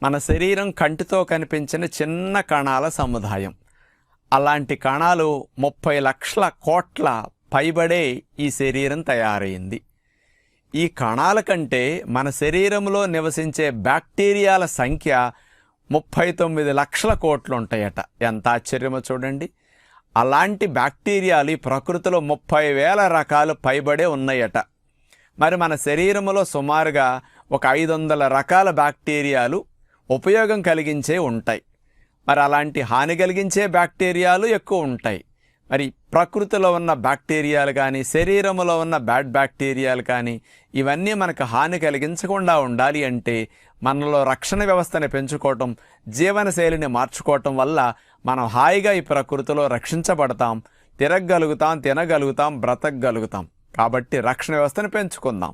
మన శరీరం కంటితో కనిపించిన చిన్న కణాల సముదాయం. అలాంటి కణాలు 30 లక్షల కోట్ల పైబడే ఈ శరీరం తయారైంది. ఈ కణాల కంటే మన శరీరంలో నివసించే బ్యాక్టీరియాల సంఖ్య 39 లక్షల కోట్లు ఉంటాయట. ఎంత ఆశ్చర్యమో చూడండి. అలాంటి బ్యాక్టీరియాలు ఈ ప్రకృతిలో 30,000 రకాలు పైబడే ఉన్నాయట. మరి మన శరీరంలో సుమారుగా ఒక 500 రకాల బ్యాక్టీరియాలు ఉపయోగం కలిగించే ఉంటాయి. మరి అలాంటి హాని కలిగించే బ్యాక్టీరియాలు ఎక్కువ ఉంటాయి. మరి ప్రకృతిలో ఉన్న బ్యాక్టీరియాలు కానీ, శరీరంలో ఉన్న బ్యాడ్ బ్యాక్టీరియాలు కానీ, ఇవన్నీ మనకు హాని కలిగించకుండా ఉండాలి అంటే మనలో రక్షణ వ్యవస్థని పెంచుకోవటం, జీవనశైలిని మార్చుకోవటం వల్ల మనం హాయిగా ఈ ప్రకృతిలో రక్షించబడతాం, తిరగలుగుతాం, తినగలుగుతాం, బ్రతకగలుగుతాం. కాబట్టి రక్షణ వ్యవస్థను పెంచుకుందాం.